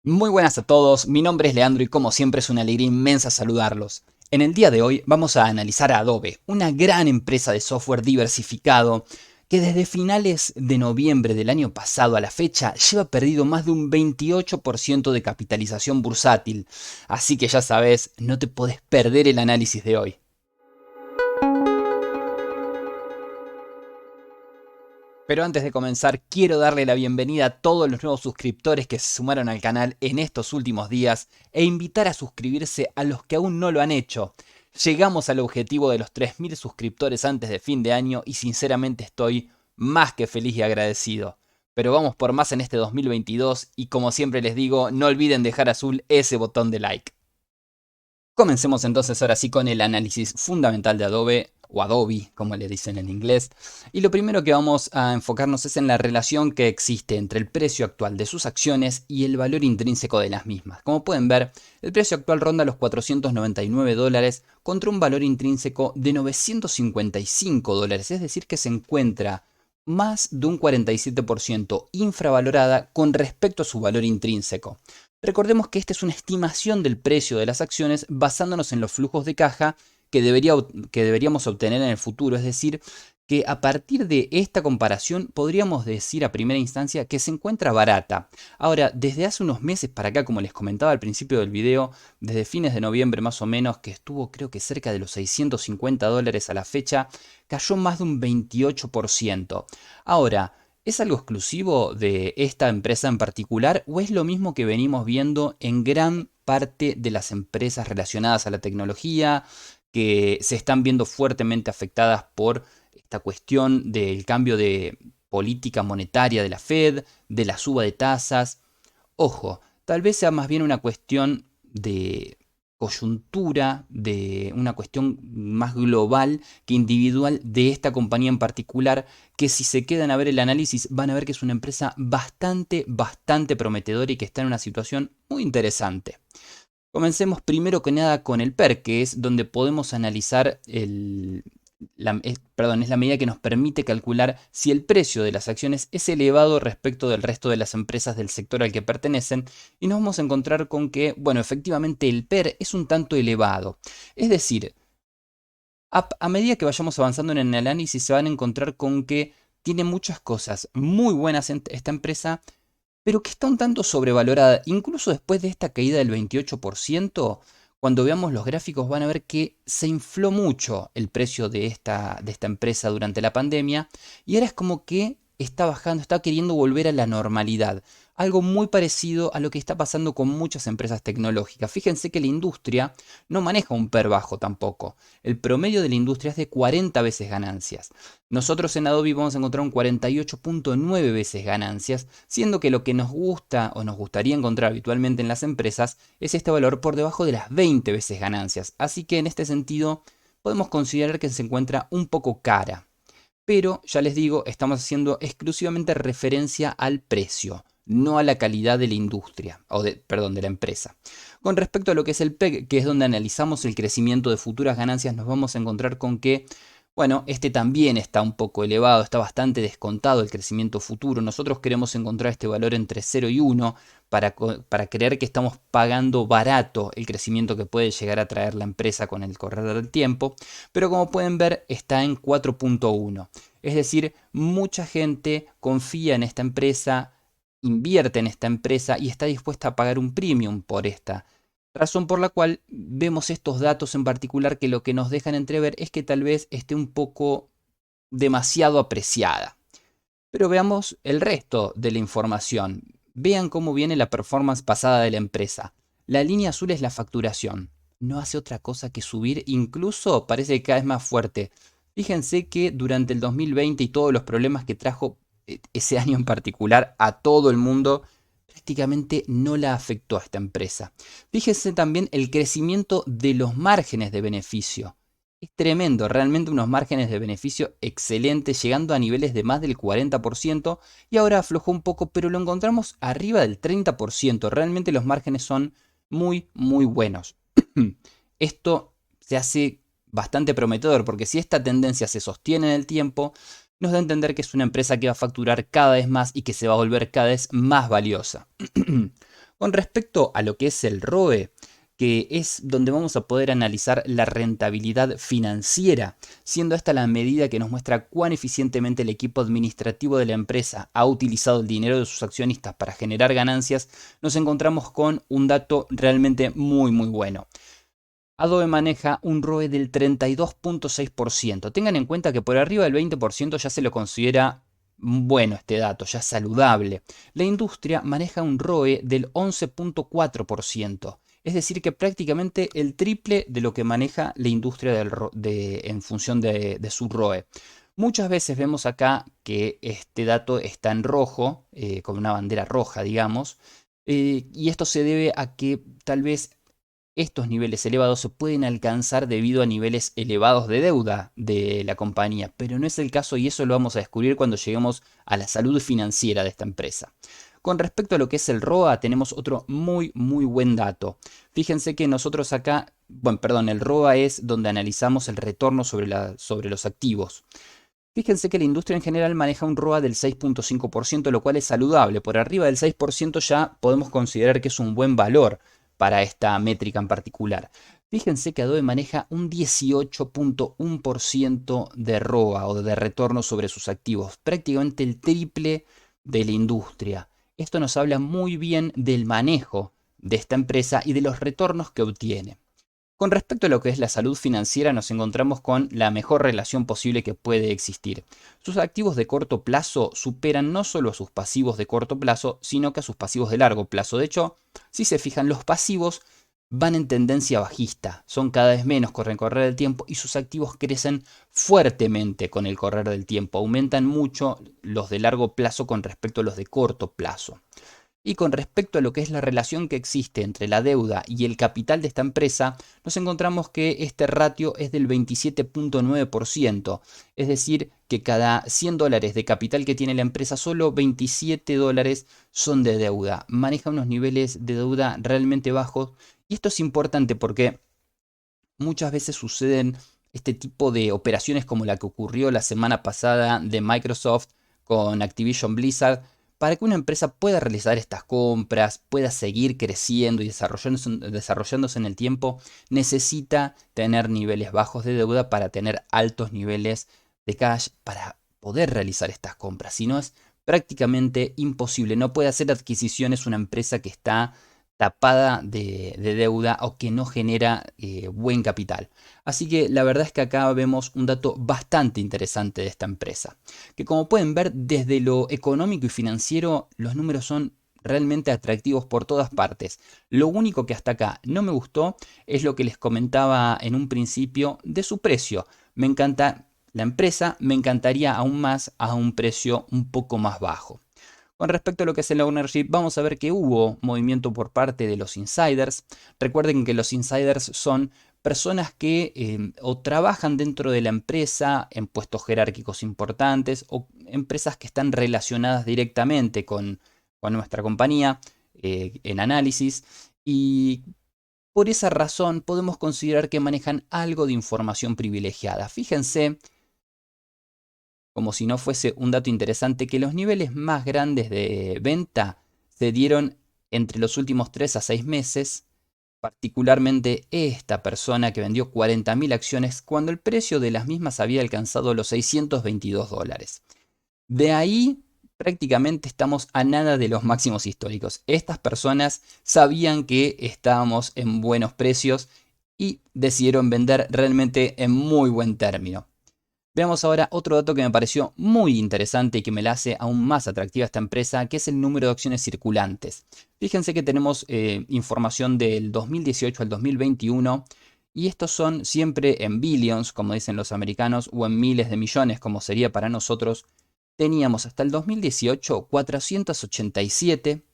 Muy buenas a todos, mi nombre es Leandro y como siempre es una alegría inmensa saludarlos. En el día de hoy vamos a analizar a Adobe, una gran empresa de software diversificado que desde finales de noviembre del año pasado a la fecha lleva perdido más de un 28% de capitalización bursátil. Así que ya sabes, no te podés perder el análisis de hoy. Pero antes de comenzar, quiero darle la bienvenida a todos los nuevos suscriptores que se sumaron al canal en estos últimos días e invitar a suscribirse a los que aún no lo han hecho. Llegamos al objetivo de los 3000 suscriptores antes de fin de año y sinceramente estoy más que feliz y agradecido. Pero vamos por más en este 2022 y como siempre les digo, no olviden dejar azul ese botón de like. Comencemos entonces ahora sí con el análisis fundamental de Adobe, o Adobe, como le dicen en inglés. Y lo primero que vamos a enfocarnos es en la relación que existe entre el precio actual de sus acciones y el valor intrínseco de las mismas. Como pueden ver, el precio actual ronda los $499 contra un valor intrínseco de $955, es decir que se encuentra más de un 47% infravalorada con respecto a su valor intrínseco. Recordemos que esta es una estimación del precio de las acciones basándonos en los flujos de caja que deberíamos obtener en el futuro, es decir, que a partir de esta comparación podríamos decir a primera instancia que se encuentra barata. Ahora, desde hace unos meses para acá, como les comentaba al principio del video, desde fines de noviembre más o menos, que estuvo creo que cerca de los $650 a la fecha, cayó más de un 28%. Ahora, ¿es algo exclusivo de esta empresa en particular o es lo mismo que venimos viendo en gran parte de las empresas relacionadas a la tecnología que se están viendo fuertemente afectadas por esta cuestión del cambio de política monetaria de la Fed, de la suba de tasas? Ojo, tal vez sea más bien una cuestión de coyuntura, de una cuestión más global que individual de esta compañía en particular, que si se quedan a ver el análisis van a ver que es una empresa bastante prometedora y que está en una situación muy interesante. Comencemos primero que nada con el PER, que es donde podemos analizar es la medida que nos permite calcular si el precio de las acciones es elevado respecto del resto de las empresas del sector al que pertenecen, y nos vamos a encontrar con que, bueno, efectivamente el PER es un tanto elevado. Es decir, a medida que vayamos avanzando en el análisis se van a encontrar con que tiene muchas cosas muy buenas en esta empresa, pero que está un tanto sobrevalorada. Incluso después de esta caída del 28%, cuando veamos los gráficos van a ver que se infló mucho el precio de esta empresa durante la pandemia y ahora es como que está bajando, está queriendo volver a la normalidad. Algo muy parecido a lo que está pasando con muchas empresas tecnológicas. Fíjense que la industria no maneja un PER bajo tampoco. El promedio de la industria es de 40 veces ganancias. Nosotros en Adobe vamos a encontrar un 48.9 veces ganancias, siendo que lo que nos gusta o nos gustaría encontrar habitualmente en las empresas es este valor por debajo de las 20 veces ganancias. Así que en este sentido podemos considerar que se encuentra un poco cara. Pero ya les digo, estamos haciendo exclusivamente referencia al precio, no a la calidad de la industria, perdón, de la empresa. Con respecto a lo que es el PEG, que es donde analizamos el crecimiento de futuras ganancias, nos vamos a encontrar con que, bueno, este también está un poco elevado, está bastante descontado el crecimiento futuro. Nosotros queremos encontrar este valor entre 0 y 1 para creer que estamos pagando barato el crecimiento que puede llegar a traer la empresa con el correr del tiempo, pero como pueden ver está en 4.1. Es decir, mucha gente confía en esta empresa, invierte en esta empresa y está dispuesta a pagar un premium por esta. Razón por la cual vemos estos datos en particular que lo que nos dejan entrever es que tal vez esté un poco demasiado apreciada. Pero veamos el resto de la información. Vean cómo viene la performance pasada de la empresa. La línea azul es la facturación. No hace otra cosa que subir, incluso parece que cada vez más fuerte. Fíjense que durante el 2020 y todos los problemas que trajo ese año en particular a todo el mundo, prácticamente no la afectó a esta empresa. Fíjense también el crecimiento de los márgenes de beneficio. Es tremendo, realmente unos márgenes de beneficio excelentes, llegando a niveles de más del 40% y ahora aflojó un poco, pero lo encontramos arriba del 30%. Realmente los márgenes son muy buenos. Esto se hace bastante prometedor porque si esta tendencia se sostiene en el tiempo, nos da a entender que es una empresa que va a facturar cada vez más y que se va a volver cada vez más valiosa. Con respecto a lo que es el ROE, que es donde vamos a poder analizar la rentabilidad financiera, siendo esta la medida que nos muestra cuán eficientemente el equipo administrativo de la empresa ha utilizado el dinero de sus accionistas para generar ganancias, nos encontramos con un dato realmente muy bueno. Adobe maneja un ROE del 32.6%. Tengan en cuenta que por arriba del 20% ya se lo considera bueno este dato, ya saludable. La industria maneja un ROE del 11.4%. Es decir, que prácticamente el triple de lo que maneja la industria en función de su ROE. Muchas veces vemos acá que este dato está en rojo, con una bandera roja, digamos, y esto se debe a que tal vez estos niveles elevados se pueden alcanzar debido a niveles elevados de deuda de la compañía, pero no es el caso y eso lo vamos a descubrir cuando lleguemos a la salud financiera de esta empresa. Con respecto a lo que es el ROA, tenemos otro muy buen dato. Fíjense que nosotros acá, bueno, perdón, el ROA es donde analizamos el retorno sobre los activos. Fíjense que la industria en general maneja un ROA del 6.5%, lo cual es saludable. Por arriba del 6% ya podemos considerar que es un buen valor para esta métrica en particular. Fíjense que Adobe maneja un 18.1% de ROA o de retorno sobre sus activos, prácticamente el triple de la industria. Esto nos habla muy bien del manejo de esta empresa y de los retornos que obtiene. Con respecto a lo que es la salud financiera, nos encontramos con la mejor relación posible que puede existir. Sus activos de corto plazo superan no solo a sus pasivos de corto plazo, sino que a sus pasivos de largo plazo. De hecho, si se fijan, los pasivos van en tendencia bajista, son cada vez menos con el correr del tiempo y sus activos crecen fuertemente con el correr del tiempo. Aumentan mucho los de largo plazo con respecto a los de corto plazo. Y con respecto a lo que es la relación que existe entre la deuda y el capital de esta empresa, nos encontramos que este ratio es del 27.9%, es decir, que cada 100 dólares de capital que tiene la empresa, solo 27 dólares son de deuda. Maneja unos niveles de deuda realmente bajos y esto es importante porque muchas veces suceden este tipo de operaciones como la que ocurrió la semana pasada de Microsoft con Activision Blizzard. Para que una empresa pueda realizar estas compras, pueda seguir creciendo y desarrollándose en el tiempo, necesita tener niveles bajos de deuda para tener altos niveles de cash para poder realizar estas compras. Si no, es prácticamente imposible. No puede hacer adquisiciones una empresa que está tapada de deuda o que no genera buen capital. Así que la verdad es que acá vemos un dato bastante interesante de esta empresa, que como pueden ver desde lo económico y financiero los números son realmente atractivos por todas partes. Lo único que hasta acá no me gustó es lo que les comentaba en un principio de su precio. Me encanta la empresa, me encantaría aún más a un precio un poco más bajo. Con respecto a lo que es el ownership, vamos a ver que hubo movimiento por parte de los insiders. Recuerden que los insiders son personas que o trabajan dentro de la empresa en puestos jerárquicos importantes o empresas que están relacionadas directamente con nuestra compañía en análisis y por esa razón podemos considerar que manejan algo de información privilegiada. Fíjense, como si no fuese un dato interesante, que los niveles más grandes de venta se dieron entre los últimos 3 a 6 meses, particularmente esta persona que vendió 40.000 acciones cuando el precio de las mismas había alcanzado los 622 dólares. De ahí prácticamente estamos a nada de los máximos históricos. Estas personas sabían que estábamos en buenos precios y decidieron vender realmente en muy buen término. Veamos ahora otro dato que me pareció muy interesante y que me la hace aún más atractiva esta empresa, que es el número de acciones circulantes. Fíjense que tenemos información del 2018 al 2021 y estos son siempre en billions, como dicen los americanos, o en miles de millones, como sería para nosotros. Teníamos hasta el 2018 487,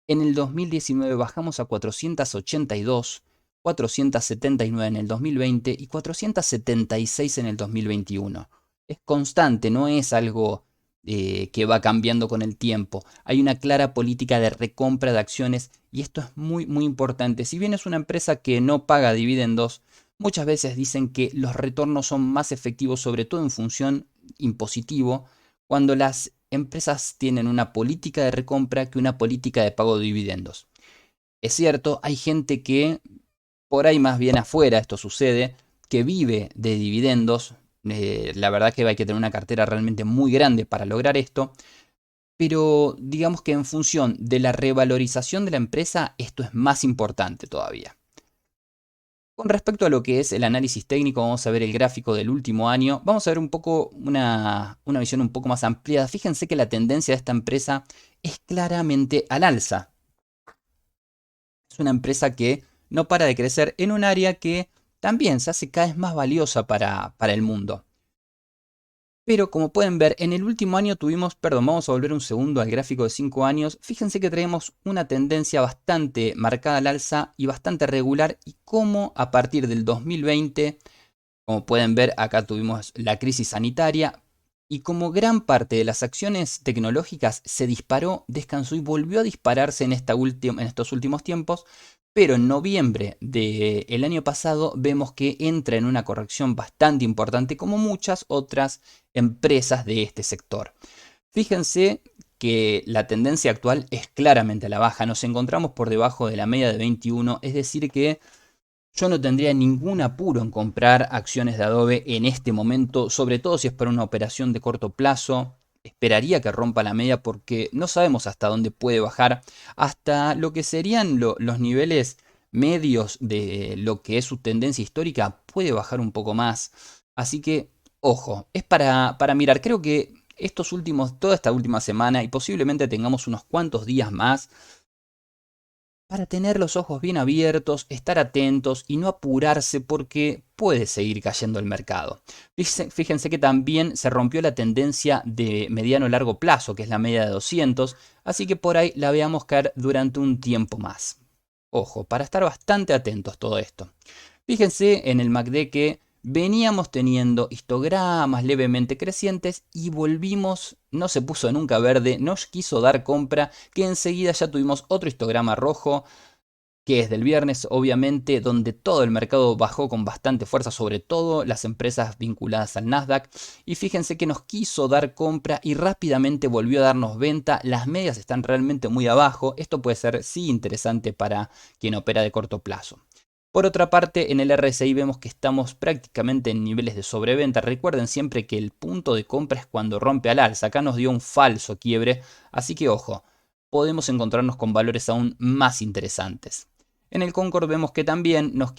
en el 2019 bajamos a 482, 479 en el 2020 y 476 en el 2021. Es constante, no es algo que va cambiando con el tiempo. Hay una clara política de recompra de acciones y esto es muy importante. Si bien es una empresa que no paga dividendos, muchas veces dicen que los retornos son más efectivos, sobre todo en función impositivo, cuando las empresas tienen una política de recompra que una política de pago de dividendos. Es cierto, hay gente que por ahí más bien afuera esto sucede, que vive de dividendos. La verdad que hay que tener una cartera realmente muy grande para lograr esto. Pero digamos que en función de la revalorización de la empresa, esto es más importante todavía. Con respecto a lo que es el análisis técnico, vamos a ver el gráfico del último año. Vamos a ver un poco una visión un poco más ampliada. Fíjense que la tendencia de esta empresa es claramente al alza. Es una empresa que no para de crecer en un área que también se hace cada vez más valiosa para el mundo. Pero como pueden ver, en el último año tuvimos, perdón, vamos a volver un segundo al gráfico de 5 años. Fíjense que traemos una tendencia bastante marcada al alza y bastante regular y cómo a partir del 2020, como pueden ver, acá tuvimos la crisis sanitaria y como gran parte de las acciones tecnológicas se disparó, descansó y volvió a dispararse en estos últimos tiempos, pero en noviembre del año pasado vemos que entra en una corrección bastante importante como muchas otras empresas de este sector. Fíjense que la tendencia actual es claramente a la baja, nos encontramos por debajo de la media de 21, es decir que yo no tendría ningún apuro en comprar acciones de Adobe en este momento, sobre todo si es para una operación de corto plazo. Esperaría que rompa la media porque no sabemos hasta dónde puede bajar, hasta lo que serían los niveles medios de lo que es su tendencia histórica, puede bajar un poco más. Así que, ojo, es para mirar. Creo que toda esta última semana y posiblemente tengamos unos cuantos días más para tener los ojos bien abiertos, estar atentos y no apurarse porque puede seguir cayendo el mercado. Fíjense que también se rompió la tendencia de mediano largo plazo, que es la media de 200, así que por ahí la veamos caer durante un tiempo más. Ojo, para estar bastante atentos todo esto. Fíjense en el MACD que veníamos teniendo histogramas levemente crecientes y volvimos, no se puso nunca verde, nos quiso dar compra, que enseguida ya tuvimos otro histograma rojo, que es del viernes, obviamente, donde todo el mercado bajó con bastante fuerza, sobre todo las empresas vinculadas al Nasdaq. Y fíjense que nos quiso dar compra y rápidamente volvió a darnos venta. Las medias están realmente muy abajo. Esto puede ser, sí, interesante para quien opera de corto plazo. Por otra parte, en el RSI vemos que estamos prácticamente en niveles de sobreventa. Recuerden siempre que el punto de compra es cuando rompe al alza. Acá nos dio un falso quiebre, así que ojo, podemos encontrarnos con valores aún más interesantes. En el Concord vemos que también nos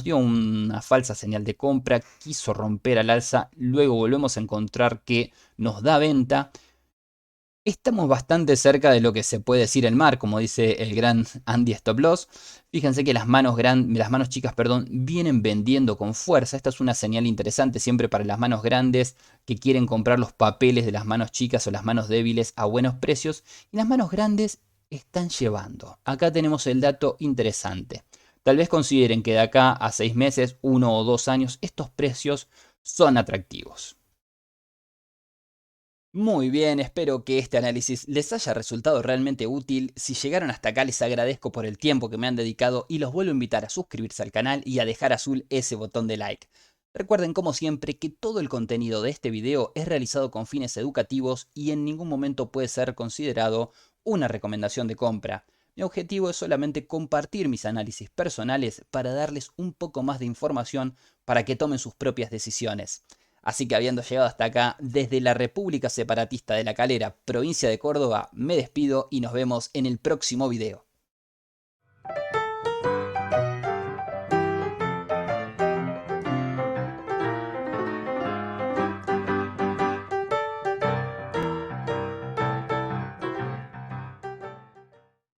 dio una falsa señal de compra, quiso romper al alza, luego volvemos a encontrar que nos da venta. Estamos bastante cerca de lo que se puede decir el mar, como dice el gran Andy Stop Loss. Fíjense que las manos chicas, perdón, vienen vendiendo con fuerza. Esta es una señal interesante siempre para las manos grandes que quieren comprar los papeles de las manos chicas o las manos débiles a buenos precios. Y las manos grandes están llevando. Acá tenemos el dato interesante. Tal vez consideren que de acá a 6 meses, 1 o 2 años, estos precios son atractivos. Muy bien, espero que este análisis les haya resultado realmente útil. Si llegaron hasta acá les agradezco por el tiempo que me han dedicado y los vuelvo a invitar a suscribirse al canal y a dejar azul ese botón de like. Recuerden como siempre que todo el contenido de este video es realizado con fines educativos y en ningún momento puede ser considerado una recomendación de compra. Mi objetivo es solamente compartir mis análisis personales para darles un poco más de información para que tomen sus propias decisiones. Así que habiendo llegado hasta acá, desde la República Separatista de La Calera, provincia de Córdoba, me despido y nos vemos en el próximo video.